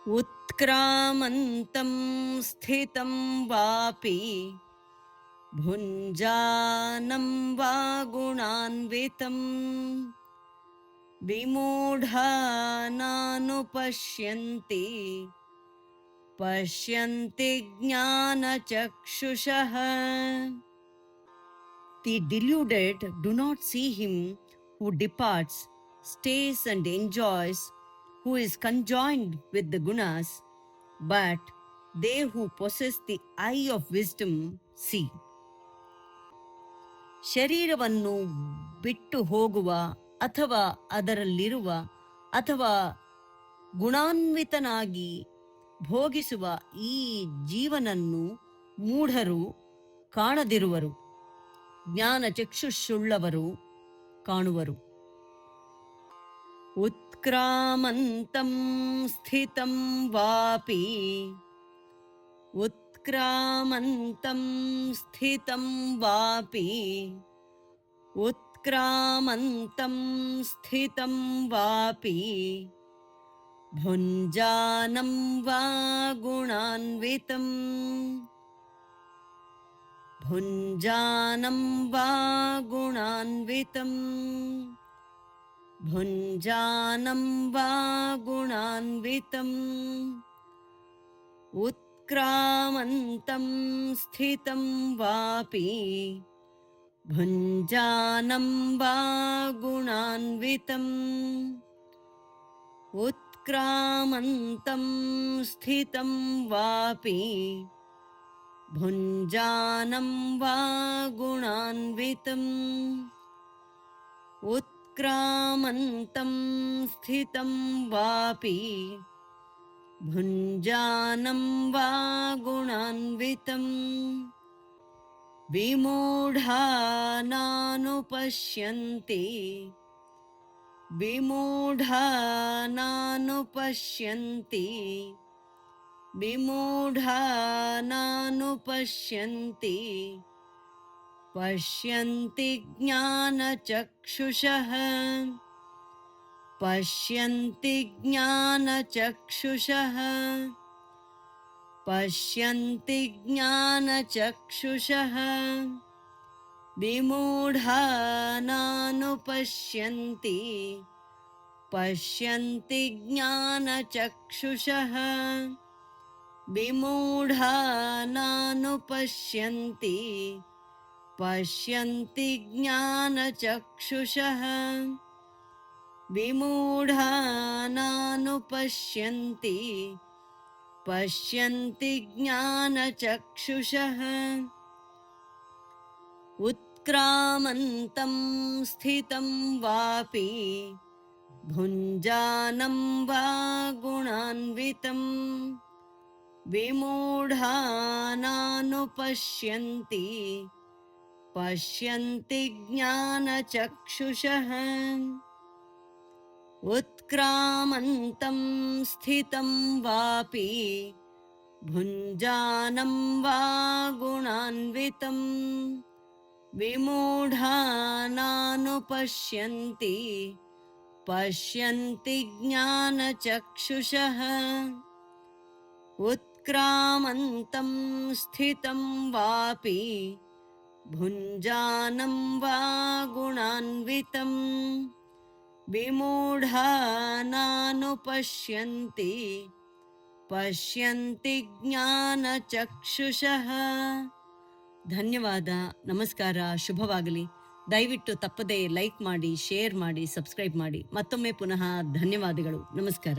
उत्क्रामन्तं स्थितं वापि भुञ्जानं वा गुणान्वितं विमूढा नानुपश्यन्ति पश्यन्ति ज्ञानचक्षुषः. The deluded do not see him who departs, stays and enjoys, who is conjoined with the gunas, but they who possess the eye of wisdom see. ಶರೀರವನ್ನು ಬಿಟ್ಟು ಹೋಗುವ ಅಥವಾ ಅದರಲ್ಲಿರುವ ಅಥವಾ ಗುಣಾನ್ವಿತನಾಗಿ ಭೋಗಿಸುವ ಈ ಜೀವನನ್ನು ಮೂಢರು ಕಾಣದಿರುವರು, ಜ್ಞಾನ ಚಕ್ಷುಷುಳ್ಳವರು ಕಾಣುವರು. ಉತ್ಕ್ರಾಮಂತಂ ಸ್ಥಿತಂ ವಾಪಿ ಉತ್ಕ್ರಾಮಂತಂ ಸ್ಥಿತಂ ವಾಪಿ ಉತ್ಕ್ರಾಮಂತಂ ಸ್ಥಿತಂ ವಾಪಿ ಭುಂಜಾನಂ ವಾ ಗುಣಾನ್ವಿತಂ ಭುಂಜಾನಂ ವಾ ಗುಣಾನ್ವಿತಂ ಭುಂಜಾನಂ ವಾ ಗುಣಾನ್ವಿತಂ ಉತ್ಕ್ರಾಮಂತಂ ಸ್ಥಿತಂ ವಾಪಿ ಭುಂಜಾನಂ ವಾ ಗುಣಾನ್ವಿತಂ ಉತ್ಕ್ರಾಮಂತಂ ಸ್ಥಿತಂ ವಾಪಿ ಭುಂಜಾನಂ ವಾ ಗುಣಾನ್ವಿತಂ ಉತ್ಕ್ರಾಮಂತಂ ಸ್ಥಿತಂ ವಾಪಿ ಭುಂಜಾನಂ ವಾ ಗುಣಾನ್ವಿತಂ ವಿಮೂಢಾ ನಾನುಪಶ್ಯಂತಿ ವಿಮೂಢಾ ನಾನುಪಶ್ಯಂತಿ ವಿಮೂಢಾ ನಾನುಪಶ್ಯಂತಿ ಪಶ್ಯಂತಿ ಜ್ಞಾನಚಕ್ಷುಷಃ ಪಶ್ಯಂತಿ ಜ್ಞಾನಚಕ್ಷುಷಃ ಪಶ್ಯಂತಿ ಜ್ಞಾನಚಕ್ಷುಷಃ ವಿಮೂಢಾ ನಾನುಪಶ್ಯಂತಿ ಪಶ್ಯಂತಿ ಜ್ಞಾನಚಕ್ಷುಷಃ ವಿಮೂಢಾ ನಾನುಪಶ್ಯಂತಿ ಪಶ್ಯಂತಿ ಜ್ಞಾನಚಕ್ಷುಷಃ ವಿಮೂಢಾ ನಾನುಪಶ್ಯಂತಿ ಪಶ್ಯಂತಿ ಜ್ಞಾನಚಕ್ಷುಷಃ ಉತ್ಕ್ರಾಮಂತಂ ಸ್ಥಿತಂ ವಾಪಿ ಭುಂಜಾನಂ ವಾ ಗುಣಾನ್ವಿತಂ ವಿಮೂಢಾ ನಾನುಪಶ್ಯಂತಿ ಪಶ್ಯಂತಿ ಜ್ಞಾನಚಕ್ಷುಷಃ ಉತ್ಕ್ರಾಮಂತಂ ಸ್ಥಿತಂ ವಾಪಿ ಭುಂಜಾನಂ ವಾ ಗುಣಾನ್ವಿತಂ ವಿಮೂಢಾ ನಾನುಪಶ್ಯಂತಿ ಪಶ್ಯಂತಿ ಜ್ಞಾನಚಕ್ಷುಷಃ ಉತ್ಕ್ರಾಮಂತಂ ಸ್ಥಿತಂ ವಾಪಿ ಭುಂಜಾನಂ ವಾ ಗುಣಾನ್ವಿತಂ ವಿಮೂಢಾ ನಾನುಪಶ್ಯಂತಿ ಪಶ್ಯಂತಿ ಜ್ಞಾನಚಕ್ಷುಷಃ. ಧನ್ಯವಾದ, ನಮಸ್ಕಾರ, ಶುಭವಾಗಲಿ. ದಯವಿಟ್ಟು ತಪ್ಪದೇ ಲೈಕ್ ಮಾಡಿ, ಶೇರ್ ಮಾಡಿ, ಸಬ್ಸ್ಕ್ರೈಬ್ ಮಾಡಿ. ಮತ್ತೊಮ್ಮೆ ಪುನಃ ಧನ್ಯವಾದಗಳು, ನಮಸ್ಕಾರ.